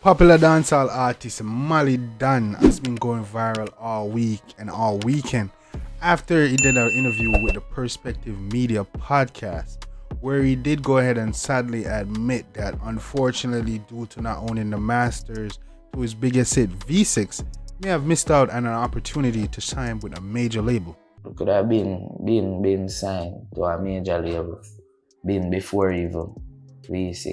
Popular dancehall artist Malie has been going viral all week and all weekend after he did an interview with the Perspective Media podcast, where he did go ahead and sadly admit that unfortunately, due to not owning the masters to his biggest hit V6, he may have missed out on an opportunity to sign with a major label. It could have been signed to a major label, been before even V6.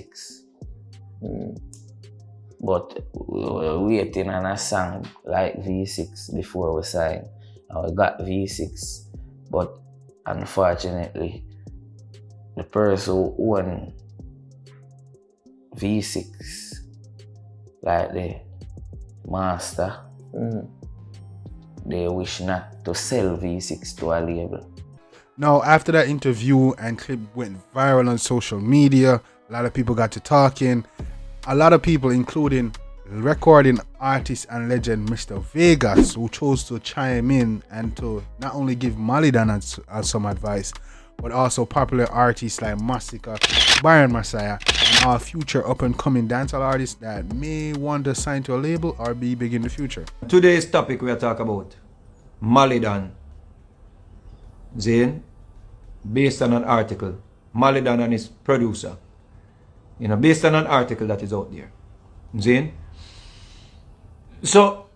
But we were waiting on a song like V6 before we signed. And we got V6. But unfortunately, the person who won V6, like the master, they wish not to sell V6 to a label. Now, after that interview and clip went viral on social media, a lot of people got to talking. A lot of people, including recording artist and legend Mr. Vegas, who chose to chime in and to not only give Malie some advice, but also popular artists like Masicka, Byron, and all future up-and-coming dancehall artists that may want to sign to a label or be big in the future. Today's topic we are talking about Malie Zayn, based on an article, Malie and his producer, based on an article that is out there. Zayn. So,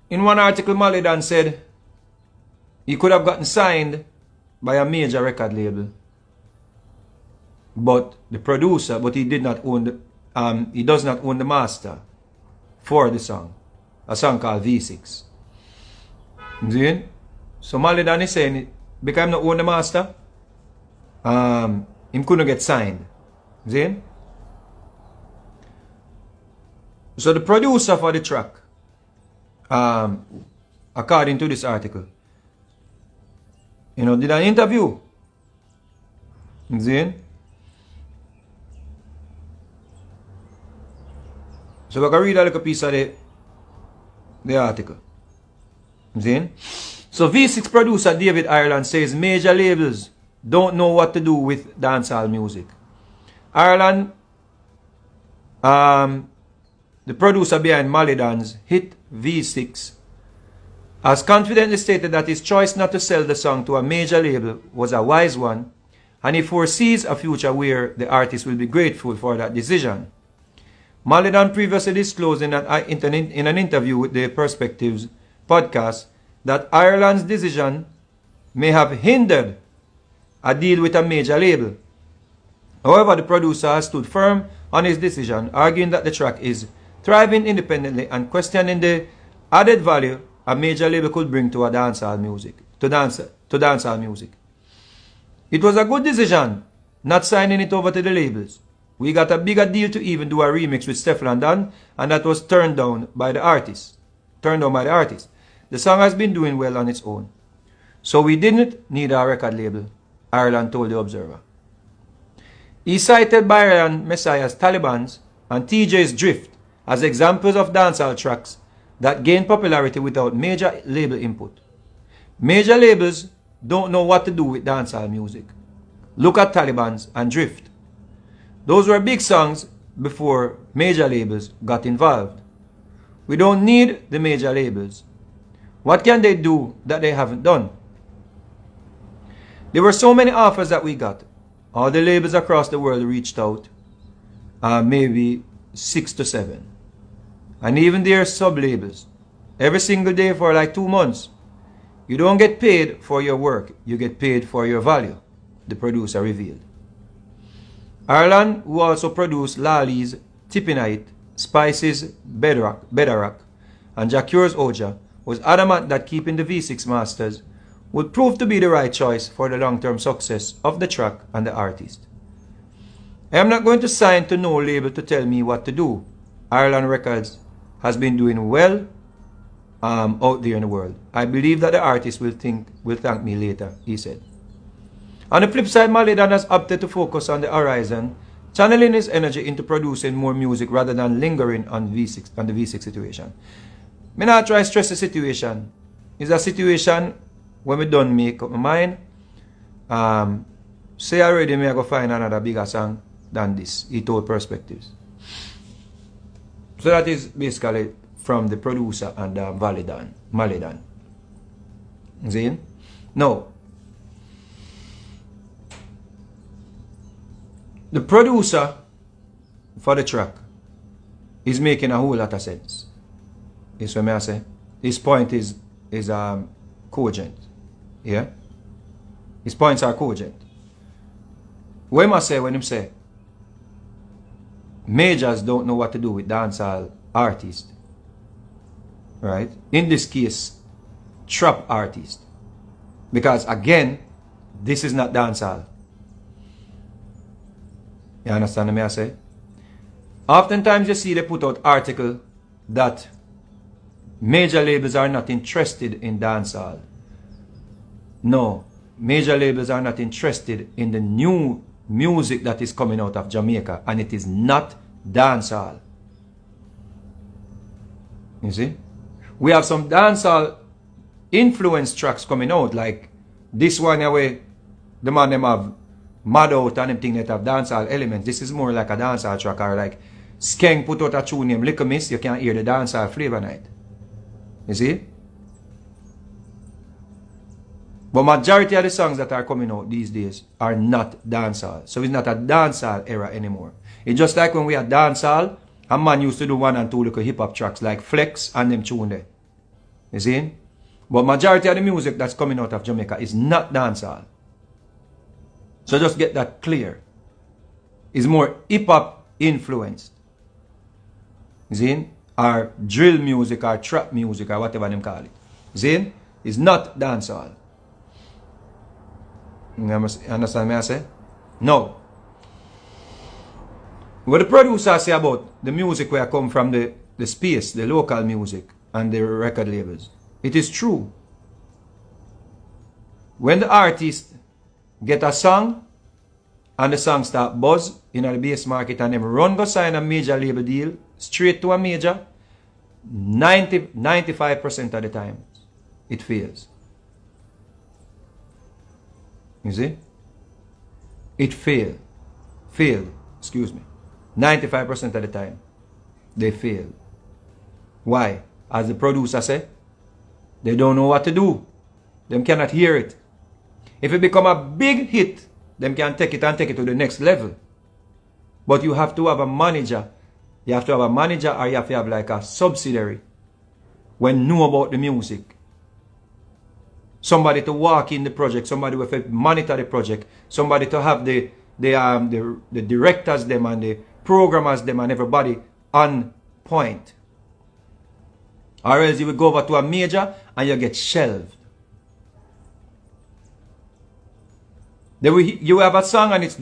in one article, Malie said he could have gotten signed by a major record label, but the producer, but he did not own the, he does not own the master for the song, a song called V6. Zayn. So Malie is saying, because I'm not own the master, him couldn't get signed. Zayn. So the producer for the track, according to this article, did an interview. Zayn. So we're going to read a little piece of the article. Zayn. So V6 producer David Ireland says major labels don't know what to do with dancehall music. Ireland, the producer behind Malie hit V6, has confidently stated that his choice not to sell the song to a major label was a wise one, and he foresees a future where the artist will be grateful for that decision. Malie previously disclosed in an interview with the Perspectives podcast that Ireland's decision may have hindered a deal with a major label. However, the producer has stood firm on his decision, arguing that the track is thriving independently and questioning the added value a major label could bring to dancehall music. It was a good decision not signing it over to the labels. We got a bigger deal to even do a remix with Stefflon Don, and that was turned down by the artist. The song has been doing well on its own. So we didn't need a record label, Ireland told the Observer. He cited Byron Messiah's Taliban's and TJ's Drift as examples of dancehall tracks that gain popularity without major label input. Major labels don't know what to do with dancehall music. Look at Taliban's and Drift. Those were big songs before major labels got involved. We don't need the major labels. What can they do that they haven't done? There were so many offers that we got. All the labels across the world reached out, maybe 6 to 7. And even their sub-labels, every single day for like 2 months. You don't get paid for your work, you get paid for your value, the producer revealed. Ireland, who also produced Lali's Tippinite, Spice's Bedrock, and Jacure's Oja, was adamant that keeping the V6 masters would prove to be the right choice for the long-term success of the track and the artist. I am not going to sign to no label to tell me what to do. Ireland Records has been doing well out there in the world. I believe that the artist will thank me later, he said. On the flip side, Malie has opted to focus on the horizon, channeling his energy into producing more music rather than lingering on the V6 situation. Me not try to stress the situation. It's a situation when we done make up my mind. Say already me I go find another bigger song than this, he told Perspectives. So that is basically from the producer and Malie. See? Now, the producer for the track is making a whole lot of sense. Is what I say. His point is cogent. Yeah? His points are cogent. What am I say when him say majors don't know what to do with dancehall artists? Right? In this case, trap artist. Because again, this is not dancehall. You understand what I say? Oftentimes you see they put out article that major labels are not interested in dancehall. No, major labels are not interested in the new music that is coming out of Jamaica, and it is not dancehall. You see? We have some dancehall influence tracks coming out, like this one where the man them have Mad Out and them thing that have dancehall elements. This is more like a dancehall track, or like Skeng put out a tune named Liquor Miss, you can't hear the dancehall flavor night. You see? But majority of the songs that are coming out these days are not dancehall. So it's not a dancehall era anymore. It's just like when we had dancehall, a man used to do 1 and 2 little hip-hop tracks like Flex and them tune there. You see? But majority of the music that's coming out of Jamaica is not dancehall. So just get that clear. It's more hip-hop influenced. You see? Or drill music or trap music or whatever them call it. You see? It's not dancehall. You understand me I say? No. What the producer say about the music where come from the space, the local music and the record labels, it is true. When the artist get a song and the song start buzz in the bass market and them run go sign a major label deal straight to a major, 95% of the time it fails. You see? It failed, excuse me. 95% of the time, they fail. Why? As the producer said, they don't know what to do. Them cannot hear it. If it become a big hit, them can take it and take it to the next level. But you have to have a manager. You have to have a manager, or you have to have like a subsidiary when know about the music. Somebody to walk in the project, somebody to monitor the project, somebody to have the directors them and the programmers them and everybody on point. Or else you will go over to a major and you get shelved. You have a song and it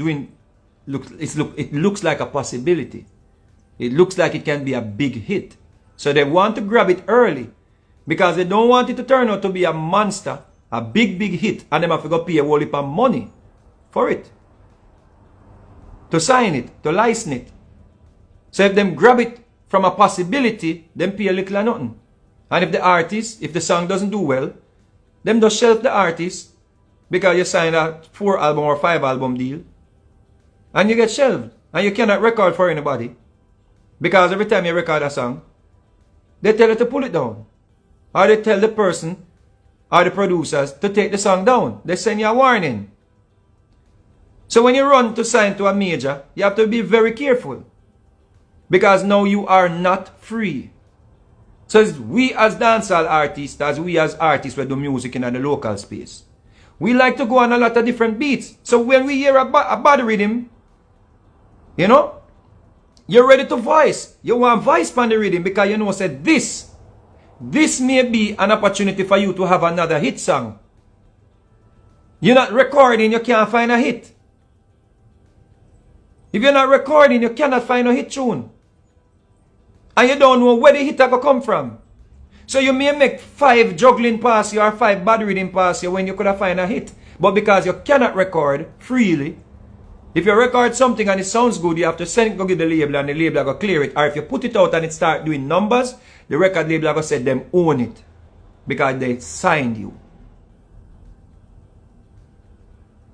looks like a possibility. It looks like it can be a big hit. So they want to grab it early because they don't want it to turn out to be a monster, a big hit, and they have to go pay a whole heap of money for it. To sign it, to license it. So if them grab it from a possibility, them pay a little or nothing. And if the song doesn't do well, them just shelf the artist because you sign a 4 album or 5 album deal and you get shelved and you cannot record for anybody because every time you record a song, they tell you to pull it down. Or they tell the person or the producers to take the song down. They send you a warning. So when you run to sign to a major, you have to be very careful. Because now you are not free. So we as dancehall artists, as we as artists who do music in the local space, we like to go on a lot of different beats. So when we hear a bad rhythm, you know, you're ready to voice. You want voice on the rhythm because you know said this may be an opportunity for you to have another hit song. You're not recording, you can't find a hit. If you're not recording, you cannot find a hit tune. And you don't know where the hit will come from. So you may make 5 juggling pass you or 5 bad rhythm pass you when you could have find a hit. But because you cannot record freely, if you record something and it sounds good, you have to send it, go get the label and the label will clear it. Or if you put it out and it start doing numbers, the record label will say them own it. Because they signed you.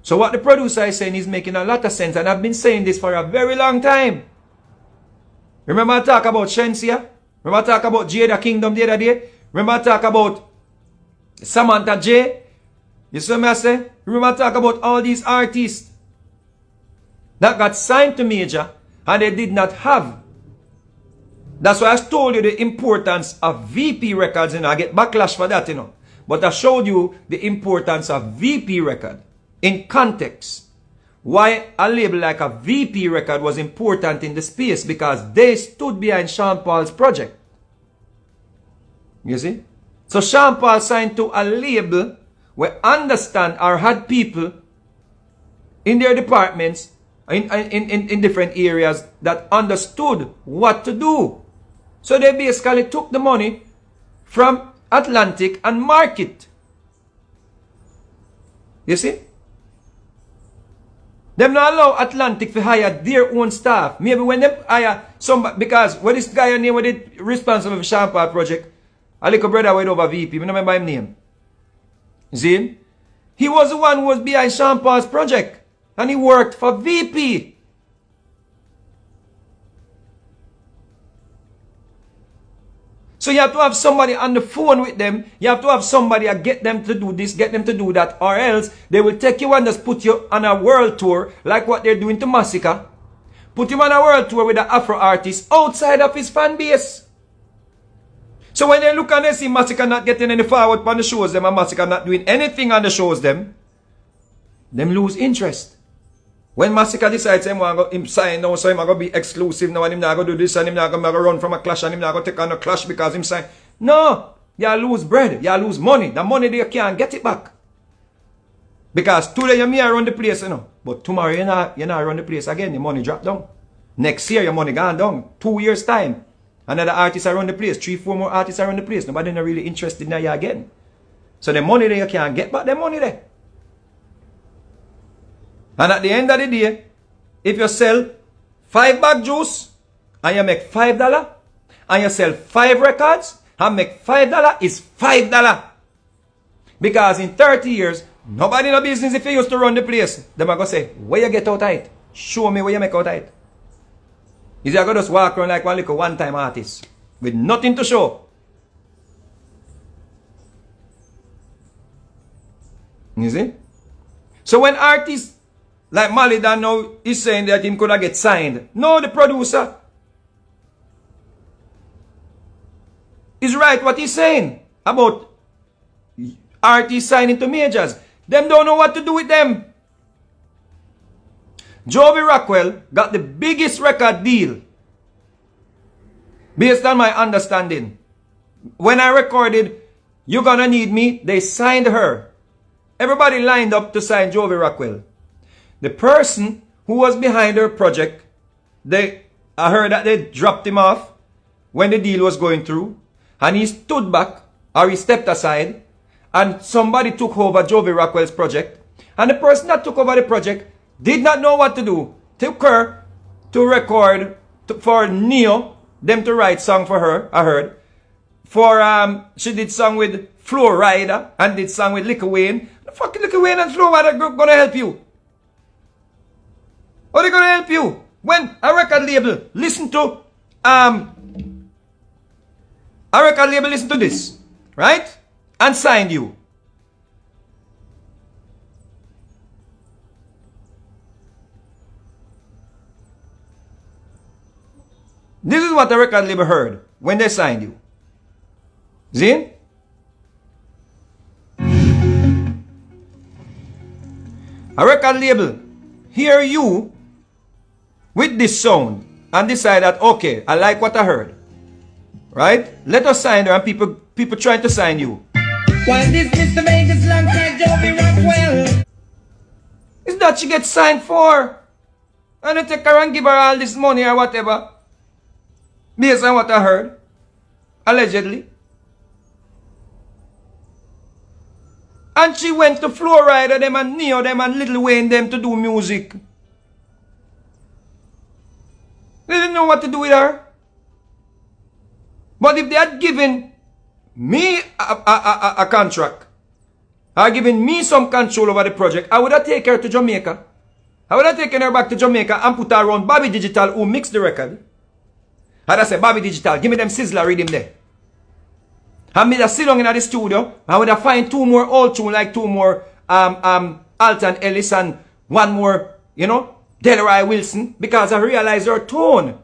So what the producer is saying is making a lot of sense. And I've been saying this for a very long time. Remember I talk about Shensia? Remember I talk about Jada Kingdom the other day? Remember I talk about Samantha J? You see what I say? Remember I talk about all these artists that got signed to major and they did not have. That's why I told you the importance of VP records, I get backlash for that, But I showed you the importance of VP record in context. Why a label like a VP record was important in the space, because they stood behind Sean Paul's project. You see? So Sean Paul signed to a label where understand or had people in their departments in different areas that understood what to do. So they basically took the money from Atlantic and market. You see? Them not allow Atlantic to hire their own staff. Maybe when them hire somebody, because when this guy name was responsible for Sean Paul project, a little brother went over VP, I don't remember his name. You see him? He was the one who was behind Sean Paul's project. And he worked for VP. So you have to have somebody on the phone with them. You have to have somebody get them to do this, get them to do that, or else they will take you and just put you on a world tour like what they're doing to Masicka. Put him on a world tour with the Afro artist outside of his fan base. So when they look and they see Masicka not getting any forward on the shows them and Masicka not doing anything on the shows them lose interest. When Masicka decides him sign now, so him going to be exclusive now, and him not going to do this, and him not going to run from a clash, and him not going to take on a clash because him sign. No! You lose bread. You lose money. The money they can't get it back. Because today you may run the place, But tomorrow you not run the place again. Your money drop down. Next year your money gone down. 2 years time. Another artist around the place. 3, 4 more artists around the place. Nobody not really interested in you again. So the money there you can't get back the money there. And at the end of the day, if you sell 5 bag juice and you make $5, and you sell 5 records and make $5, is $5. Because in 30 years, nobody in the business, if you used to run the place, they might go say, where you get out of it? Show me where you make out of it. Is you going to just walk around like one little one-time artist with nothing to show? You see? So when artists like Malie now is saying that him could have get signed. No, the producer is right what he's saying about artists signing to majors. Them don't know what to do with them. Joby Rockwell got the biggest record deal based on my understanding. When I recorded You're Gonna Need Me, they signed her. Everybody lined up to sign Joby Rockwell. The person who was behind her project, I heard that they dropped him off when the deal was going through, and he stood back, or he stepped aside, and somebody took over Joby Rockwell's project, and the person that took over the project did not know what to do. Took her to record for Neo, them to write song for her, I heard. She did song with Floridian and did song with Liquor Wayne. The fucking Liquor Wayne and Floridian group gonna help you. How are they gonna help you? When a record label listen to this, right? And signed you. This is what the record label heard when they signed you. See? A record label hear you with this sound and decide that, okay, I like what I heard. Right? Let us sign her, and people trying to sign you. Why this Mr. Vegas alongside Joby Rockwell? Is that she gets signed for? And they take her and give her all this money or whatever. Based on what I heard. Allegedly. And she went to Florida, them and Neo, them and Little Wayne, them to do music. They didn't know what to do with her. But if they had given me a contract, or given me some control over the project, I would have taken her to Jamaica. I would have taken her back to Jamaica and put her around Bobby Digital, who mixed the record. And I say, Bobby Digital, give me them Sizzler rhythm there. And me just sit down in the studio, and when I find 2 more old tune, like 2 more Alton Ellis and 1 more, you know, Delroy Wilson, because I realize her tone.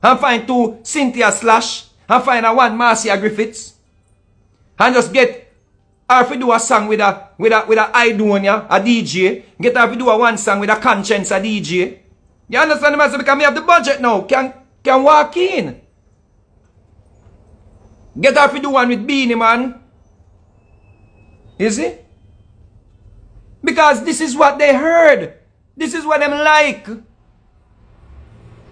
And find 2 Cynthia Slash, and find a 1 Marcia Griffiths. And just get her to do a song with a Idonia, a DJ. Get her to do a 1 song with a Conscience, a DJ. You understand me? Because me have the budget now. Can walk in. Get her to do 1 with Beanie Man. You see? Because this is what they heard. This is what them like.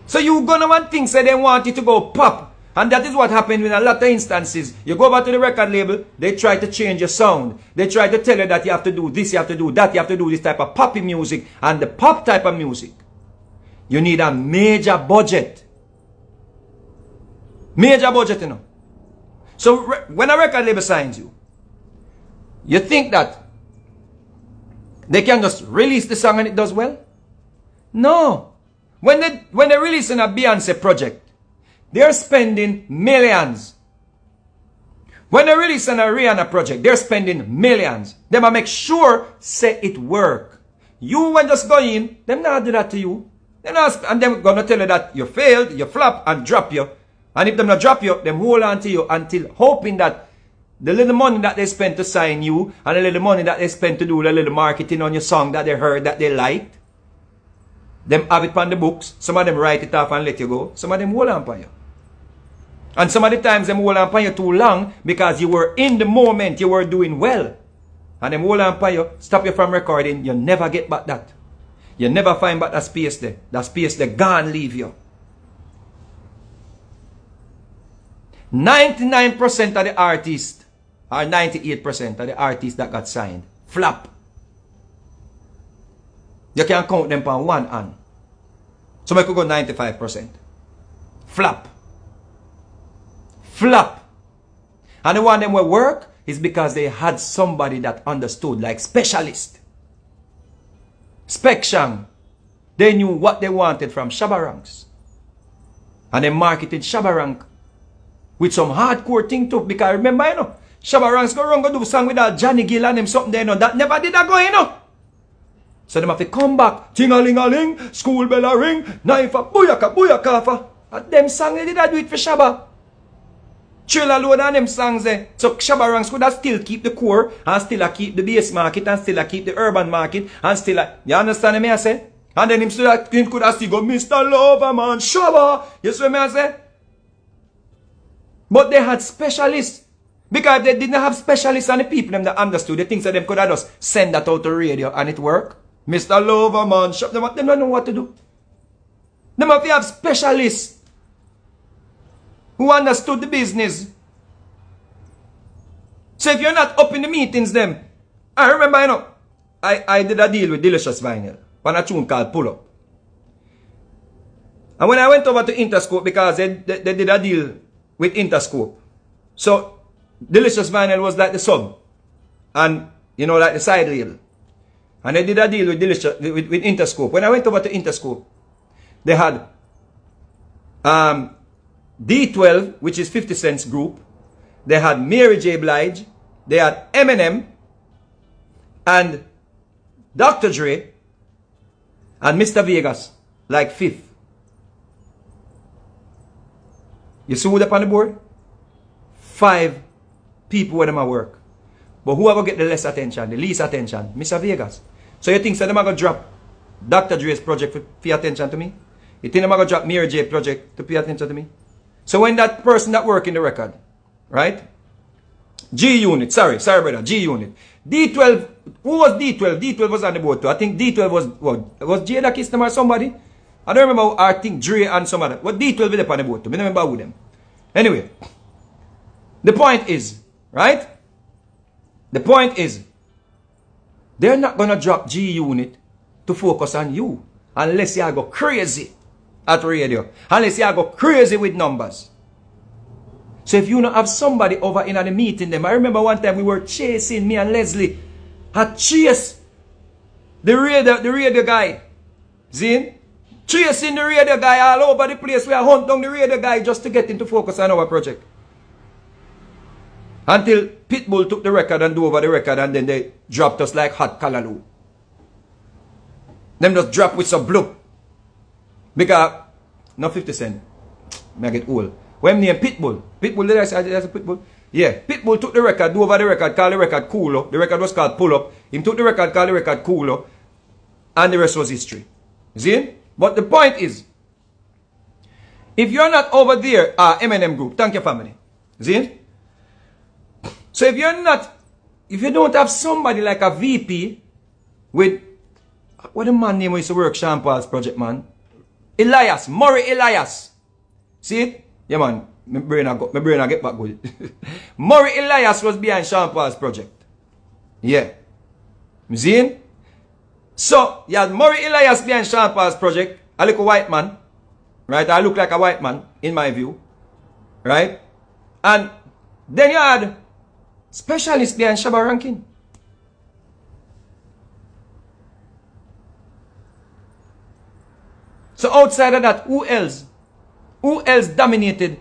So you gonna want things that they want it to go pop. And that is what happened in a lot of instances. You go back to the record label, they try to change your sound. They try to tell you that you have to do this, you have to do that, you have to do this type of poppy music. And the pop type of music, you need a major budget. Major budget, you know. So when a record label signs you, you think that they can just release the song and it does well? No. When they release a Beyonce project, they're spending millions. When they release an Rihanna project, they're spending millions. They might make sure say it work. You when just go in, them not do that to you. And they're gonna tell you that you failed, you flop, and drop you. And if them not drop you, them hold on to you until hoping that the little money that they spent to sign you, and the little money that they spent to do the little marketing on your song that they heard, that they liked, them have it on the books. Some of them write it off and let you go. Some of them hold on for you. And some of the times them hold on for you too long because you were in the moment, you were doing well. And them hold on for you, stop you from recording, you never get back that. You never find back that space there. That space there gone leave you. 99% of the artists, or 98% of the artists that got signed, flop. You can count them on 1 hand. So I could go 95%. Flop. Flop. And the one them will work is because they had somebody that understood, like specialist. Specshang. They knew what they wanted from Shabba Ranks. And they marketed Shabba Rank with some hardcore thing too. Because remember, you know, Shabba Ranks go around go do song with that Johnny Gill and them something there, you know, that never did that go, you know. So them have to come back. Ting-a-ling-a-ling, school bell a ring, knife a booyaka, booyaka. And them songs they did that do it for Shabba. Trailer load on them songs there. So Shabba Ranks could have still keep the core, and still keep the bass market, and still keep the urban market, and still you understand me I say? And then him could have still go, Mr. Loverman, Shabba. You see what I say? But they had specialists. Because if they didn't have specialists and the people them that understood the things that them could have just send that out to radio and it work. Mr. Loverman, Shabba, them don't know what to do. Them have to have specialists who understood the business. So if you're not up in the meetings them, I remember, you know, I did a deal with Delicious Vinyl on a tune called Pull Up. And when I went over to Interscope, because they did a deal with Interscope. So Delicious Vinyl was like the sub. And, you know, like the side reel. And they did a deal with with Interscope. When I went over to Interscope, they had D12, which is 50 Cent's group. They had Mary J. Blige. They had Eminem. And Dr. Dre. And Mr. Vegas. Like fifth. You see who up on the board? 5 people where them at work. But whoever get the less attention, the least attention, Mr. Vegas. So you think so them are going to drop Dr. Dre's project to pay attention to me? You think them are going to drop Mary J project to pay attention to me? So when that person that work in the record, right? G Unit, sorry brother, G Unit. D12, who was D12? D12 was on the board too. I think D12 was, what? Was Jada Kiss them or somebody? I don't remember, I think Dre and some other. What D12 was on the board too? I don't remember with them. Anyway, the point is, right? The point is, they're not going to drop G Unit to focus on you unless you go crazy at radio. Unless you go crazy with numbers. So if you don't have somebody over in the meeting them, I remember one time we were chasing, me and Leslie had chased the radio guy. Zin? chasing the radio guy all over the place. We are hunt down the radio guy just to get into focus on our project. Until Pitbull took the record and do over the record, and then they dropped us like hot callaloo. Them just drop with some bloop. Because, not 50 Cent. I get old. When name Pitbull. Pitbull, did I say that's a Pitbull? Yeah. Pitbull took the record, do over the record, called the record Cool. The record was called Pull Up. He took the record, called the record Cool. And the rest was history. See? But the point is, if you're not over there, Eminem Group, thank you family. See? So if you don't have somebody like a VP with, what the man name used to work Sean Paul's project, man? Murray Elias. See it? Yeah, man. My brain I get back good. Murray Elias was behind Sean Paul's project. Yeah. You see it? So, you had Murray Elias behind Sean Paul's project. I look a white man. Right? I look like a white man, in my view. Right? And then you had specialist behind Shabba Rankin. So outside of that, who else? Who else dominated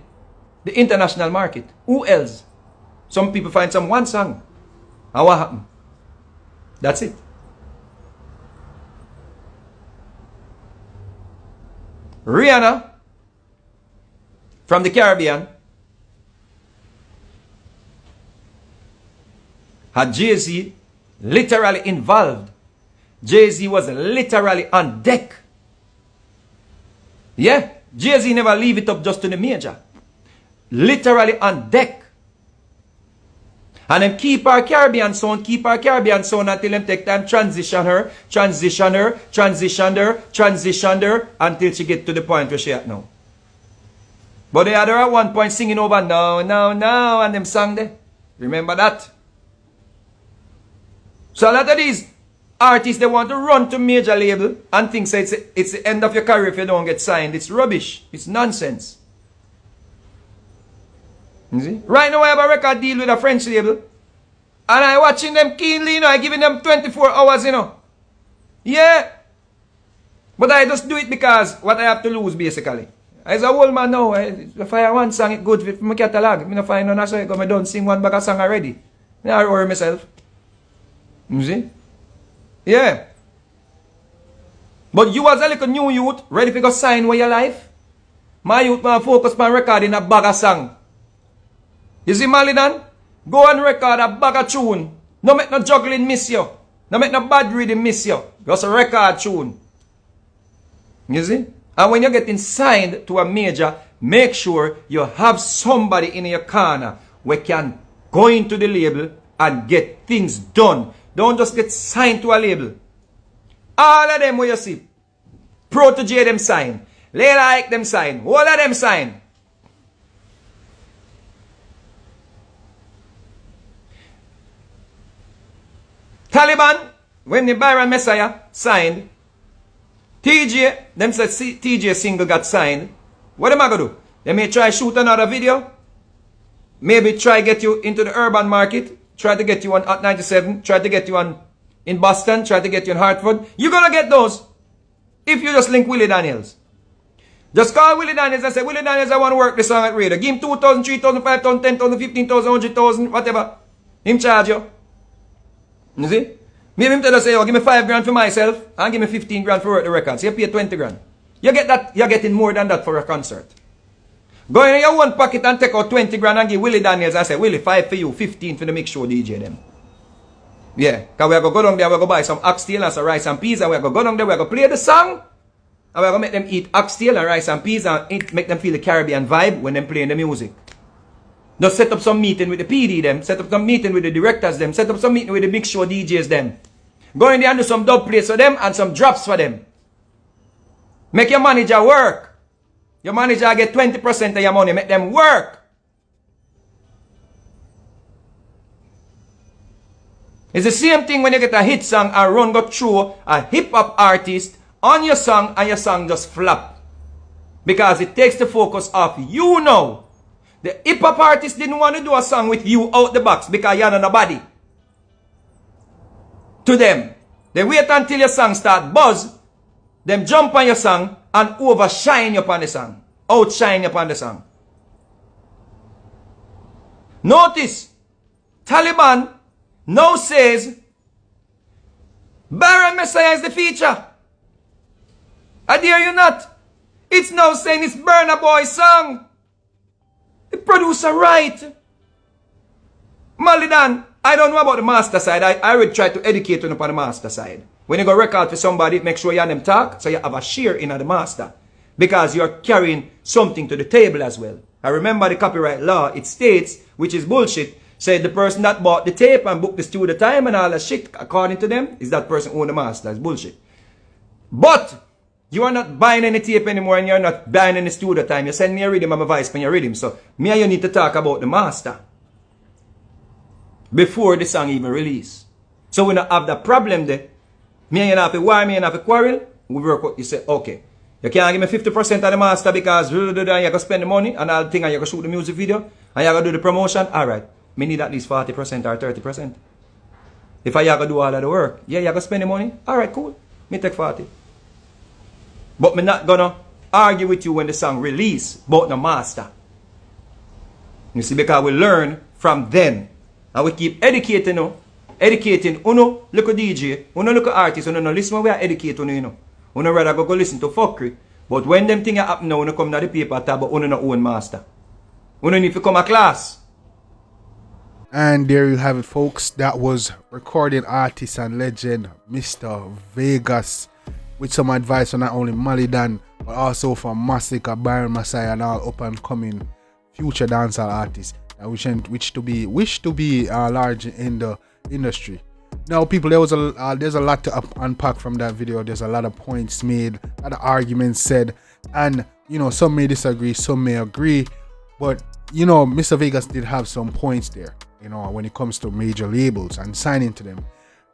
the international market? Who else? Some people find some one song. And what happened? That's it. Rihanna from the Caribbean had Jay-Z literally involved. Jay-Z was literally on deck. Yeah, Jay-Z never leave it up just to the major. Literally on deck. And them keep our Caribbean sound until them take time transition her, until she get to the point where she at now. But they had her at one point singing over now, and them sang there. Remember that? So a lot of these artists, they want to run to major label and think say it's the end of your career if you don't get signed. It's rubbish. It's nonsense. You see? Right now I have a record deal with a French label. And I watching them keenly, you know. I giving them 24 hours, you know. Yeah. But I just do it because what I have to lose, basically. As a old man now, if I have one song, it's good for my catalog. I don't find none, so I don't sing one bag of song already. I worry myself. You see? Yeah. But you as a little new youth, ready to go sign with your life? My youth man focus on recording a bag of song. You see Malie dan? Go and record a bag of tune. No make no juggling miss you. No make no bad reading miss you. Just a record tune. You see? And when you're getting signed to a major, make sure you have somebody in your corner who can go into the label and get things done. Don't just get signed to a label. All of them where you see. Protege them sign. Layla Ike them sign. All of them sign. Taliban, when the Byron Messiah signed, TJ, them said TJ single got signed. What am I going to do? They may try shoot another video. Maybe try get you into the urban market. Try to get you on Hot 97. Try to get you on in Boston. Try to get you in Hartford. You're going to get those if you just link Willie Daniels. Just call Willie Daniels and say, Willie Daniels, I want to work this song at radio. Give him 2,000, 3,000, 5,000, 10,000, 15,000, 100,000, whatever. Him charge you. You see? Maybe him tell us, say, oh, give me 5 grand for myself and give me 15 grand for work the records. You pay 20 grand. You get that, you're getting more than that for a concert. Go in your one pocket and take out 20 grand and give Willie Daniels and say, Willie, 5 for you, 15 for the mix show DJ them. Yeah, because we're going to go down there, we're going to buy some oxtail and some rice and peas, and we're going to go down there, we're going to play the song, and we're going to make them eat oxtail and rice and peas and make them feel the Caribbean vibe when they're playing the music. Just set up some meeting with the PD them, set up some meeting with the directors them, set up some meeting with the mix show DJs them. Go in there and do some dub plays for them and some drops for them. Make your manager work. Your manager get 20% of your money. Make them work. It's the same thing when you get a hit song and run go through a hip-hop artist on your song and your song just flop. Because it takes the focus off you now. The hip-hop artist didn't want to do a song with you out the box because you're not nobody. To them, they wait until your song start buzz, them jump on your song and overshine you upon the song. Outshine you upon the song. Notice, Taliban now says Byron Messiah is the feature. I dare you not. It's now saying it's Burna Boy's song. The producer right. Malie, I don't know about the master side. I would try to educate you upon the master side. When you go record for somebody, make sure you have them talk, so you have a share in the master. Because you're carrying something to the table as well. I remember the copyright law, it states, which is bullshit, said the person that bought the tape and booked the studio time and all that shit, according to them, is that person own the master. It's bullshit. But you are not buying any tape anymore and you're not buying any studio time. You send me a rhythm, I'm a voice when you rhythm. So me and you need to talk about the master before the song even release. So we don't have that problem there. Me and you have to war, me and you have to quarrel. We work out, you say, okay, you can't give me 50% of the master because you're going to spend the money and all the thing and you're going to shoot the music video and you're going to do the promotion. Alright, me need at least 40% or 30%. If I going to do all of the work, yeah, you're going to spend the money. Alright, cool. Me take 40. But me not going to argue with you when the song release about the master. You see, because we learn from them. And we keep educating you. Educating uno look a DJ, uno look a artist, uno no listen when we are educating you know. Uno rather go listen to fuckery. But when them things happen now, uno come to the paper tab, but uno no own master. Uno need to come a class. And there you have it, folks. That was recording artist and legend Mr. Vegas with some advice on not only Malie but also from Masicka, Byron, Messiah, and all up and coming future dancehall artists wish to be large in the industry. Now, people, there's a lot to unpack from that video. There's a lot of points made, a lot of arguments said, and you know, some may disagree, some may agree, but you know, Mr. Vegas did have some points there, you know, when it comes to major labels and signing to them.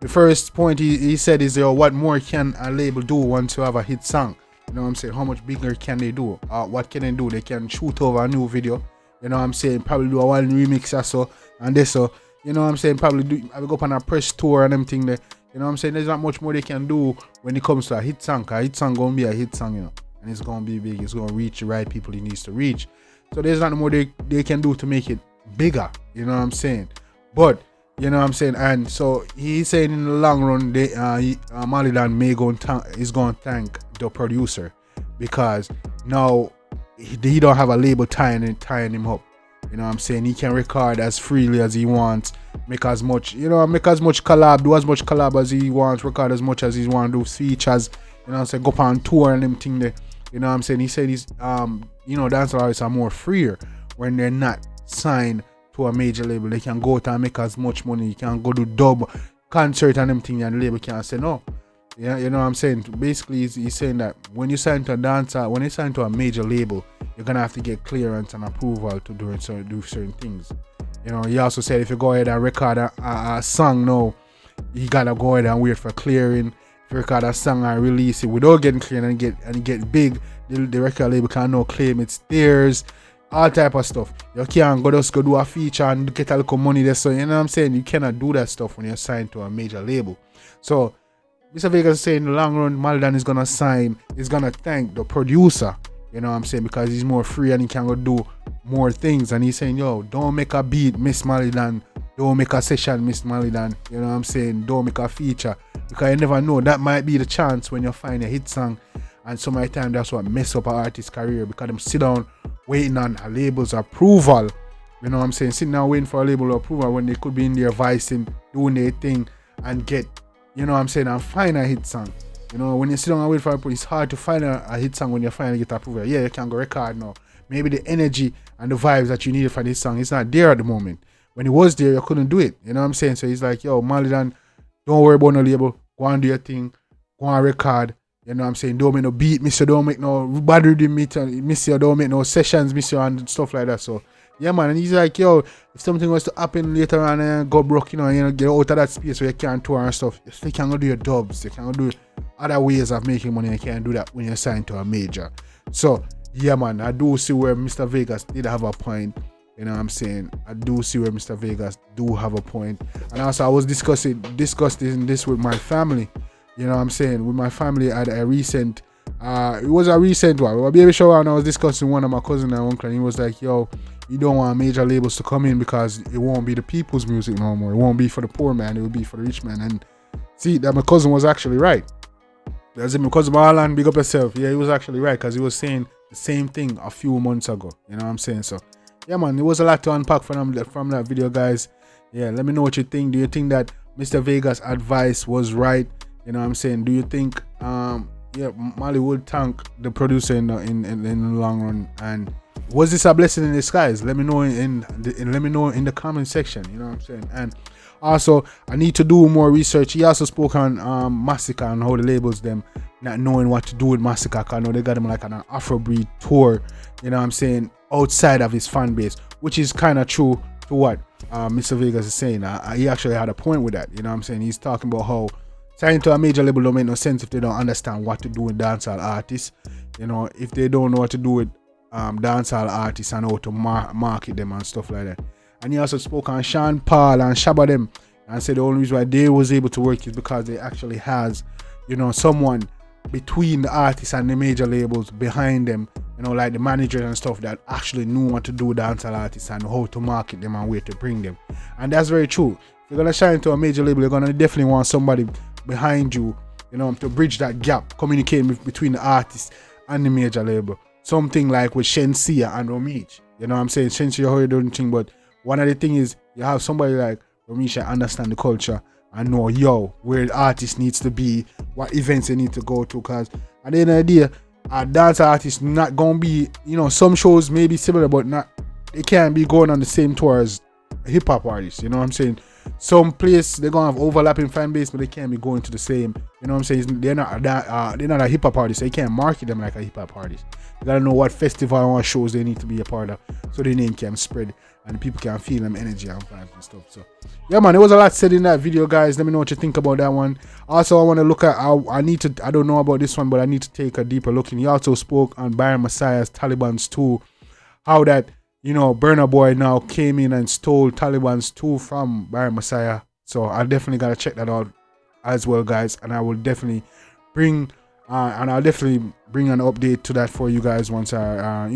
The first point he said is, what more can a label do once you have a hit song? You know what I'm saying? How much bigger can they do? What can they do? They can shoot over a new video. You know what I'm saying? Probably do a one remix or so, and this so. You know what I'm saying? Probably I will go up on a press tour and everything there. You know what I'm saying? There's not much more they can do when it comes to a hit song. Cause a hit song gonna be a hit song, you know. And it's gonna be big. It's gonna reach the right people it needs to reach. So there's not more they can do to make it bigger. You know what I'm saying? But you know what I'm saying? And so he's saying in the long run, Malie is gonna thank the producer because now he don't have a label tying him up. You know what I'm saying? He can record as freely as he wants, make as much collab, do as much collab as he wants, record as much as he wants, do features, you know what I'm saying, go on tour and them thing there. You know what I'm saying? He said he's you know, dancehall artists are more freer when they're not signed to a major label. They can go out and make as much money. You can go do dub concert and them thing and the label can't say no. Yeah, you know what I'm saying? Basically, he's saying that when you sign to a dancer, when you sign to a major label, you're gonna have to get clearance and approval to do certain things. You know, he also said if you go ahead and record a song now, you gotta go ahead and wait for clearing. If you record a song and release it without getting cleared and get big, the record label can now claim it's theirs. All type of stuff. You can't just go do a feature and get a little money there. So you know what I'm saying? You cannot do that stuff when you're signed to a major label. So Mr. Vegas is saying in the long run, Malie is gonna thank the producer, you know what I'm saying, because he's more free and he can go do more things. And he's saying, yo, don't make a beat, Miss Malie, don't make a session, Miss Malie, you know what I'm saying, don't make a feature, because you never know, that might be the chance when you find a hit song. And some of the time that's what mess up an artist's career, because them sit down waiting on a label's approval, you know what I'm saying, sitting down waiting for a label approval when they could be in their vicing, doing their thing and get, you know what I'm saying, and find a hit song. You know, when you sit down and wait for approval, it's hard to find a hit song when you finally get approval. Yeah, you can go record now. Maybe the energy and the vibes that you needed for this song is not there at the moment. When it was there, you couldn't do it. You know what I'm saying? So he's like, yo, Malie, don't worry about no label. Go and do your thing. Go and record. You know what I'm saying? Don't make no beat, mister. Don't make no bad rhythm, mister. Don't make no sessions, mister, and stuff like that. So yeah, man. And he's like, yo, if something was to happen later on and go broke, you know, get out of that space where you can't tour and stuff, you can go do your dubs. You can go do other ways of making money. You can't do that when you're signed to a major. So yeah, man. I do see where Mr. Vegas did have a point. You know what I'm saying? I do see where Mr. Vegas do have a point. And also I was discussing this with my family. You know what I'm saying? With my family, I had a recent It was a recent one. A baby shower, and I was discussing one of my cousin and uncle, and he was like, yo, you don't want major labels to come in because it won't be the people's music no more. It won't be for the poor man, it will be for the rich man. And see, that my cousin was actually right. As in my cousin Marlon, big up yourself. Yeah, he was actually right, because he was saying the same thing a few months ago. You know what I'm saying? So, yeah, man, it was a lot to unpack from that video, guys. Yeah, let me know what you think. Do you think that Mr. Vega's advice was right? You know what I'm saying? Do you think Malie would thank the producer in the long run? And was this a blessing in disguise? Let me know in the comment section. You know what I'm saying? And also, I need to do more research. He also spoke on Masicka and how the labels them not knowing what to do with Masicka. I know they got him like on an Afrobeat tour. You know what I'm saying? Outside of his fan base, which is kind of true to what Mr. Vegas is saying. He actually had a point with that. You know what I'm saying? He's talking about how signing to a major label don't make no sense if they don't understand what to do with dancehall artists. You know, if they don't know what to do with dancehall artists and how to market them and stuff like that. And he also spoke on Sean Paul and Shabba them and said the only reason why they was able to work is because they actually has, you know, someone between the artists and the major labels behind them, you know, like the managers and stuff that actually knew what to do with dancehall artists and how to market them and where to bring them. And that's very true. If you're gonna shine to a major label, you're gonna definitely want somebody behind you, you know, to bridge that gap, communicating between the artist and the major label. Something like with Shensia and Romich. You know what I'm saying? Shensia already doing thing, but one of the things is you have somebody like Romich that understand the culture and know, yo, where the artist needs to be, what events they need to go to. Because at the end of the day, a dance artist not gonna be, you know, some shows may be similar, but not, they can't be going on the same tour as hip hop artists. You know what I'm saying? Some place they're gonna have overlapping fan base, but they can't be going to the same. You know what I'm saying? They're not a hip hop artist. So you can't market them like a hip hop artist. You gotta know what festival and what shows they need to be a part of, so their name can spread and people can feel them energy and vibes and stuff. So yeah, man, there was a lot said in that video, guys. Let me know what you think about that one. Also, I want to look at I don't know about this one, but I need to take a deeper look. And he also spoke on Byron Messiah's Taliban's 2, how that, you know, Burna Boy now came in and stole Taliban's 2 from Byron Messiah. So I definitely gotta check that out as well, guys. And I will definitely bring an update to that for you guys once I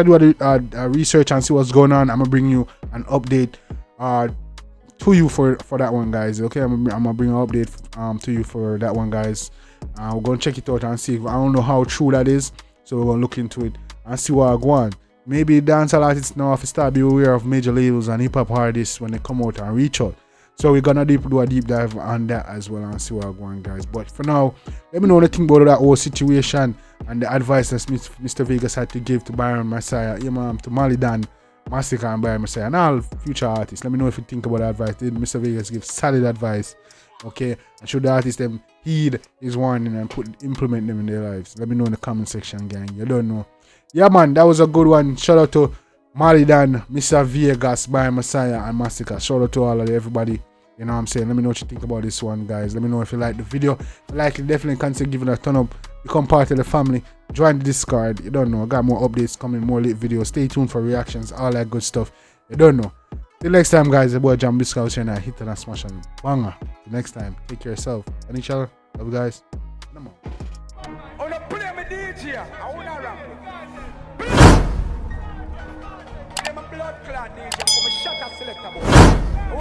do a research and see what's going on. I'm gonna bring you an update to you for that one, guys. Okay, I'm gonna bring an update to you for that one, guys. We're gonna check it out and see. I don't know how true that is, so we're gonna look into it and see what I go on. Maybe dancehall artists now have to start be aware of major labels and hip hop artists when they come out and reach out. So we're gonna do a deep dive on that as well and see what I'm going, guys. But for now, let me know what you think about that whole situation and the advice that Mr. Vegas had to give to Byron Messiah, to Malie Dan, Masicka and Byron Messiah, and all future artists. Let me know if you think about that advice. Did Mr. Vegas give solid advice? Okay, and should the artists them heed his warning and implement them in their lives? Let me know in the comment section, gang. You don't know. Yeah, man, that was a good one. Shout out to Malie Dan, Mr. Vegas, Byron Messiah, and Masicka. Shout out to all of everybody. You know what I'm saying? Let me know what you think about this one, guys. Let me know if you like the video. If you like it, definitely consider giving it a thumb up. Become part of the family. Join the Discord. You don't know. I got more updates coming, more lit videos. Stay tuned for reactions, all that good stuff. You don't know. Till next time, guys. The boy Jambisco was here and I hit and smash and banger. Till next time, take care of yourself and each other. Love you guys. Come on. Play me DJ. I wanna rap. I'm a blood clot DJ. I'm a shot selector.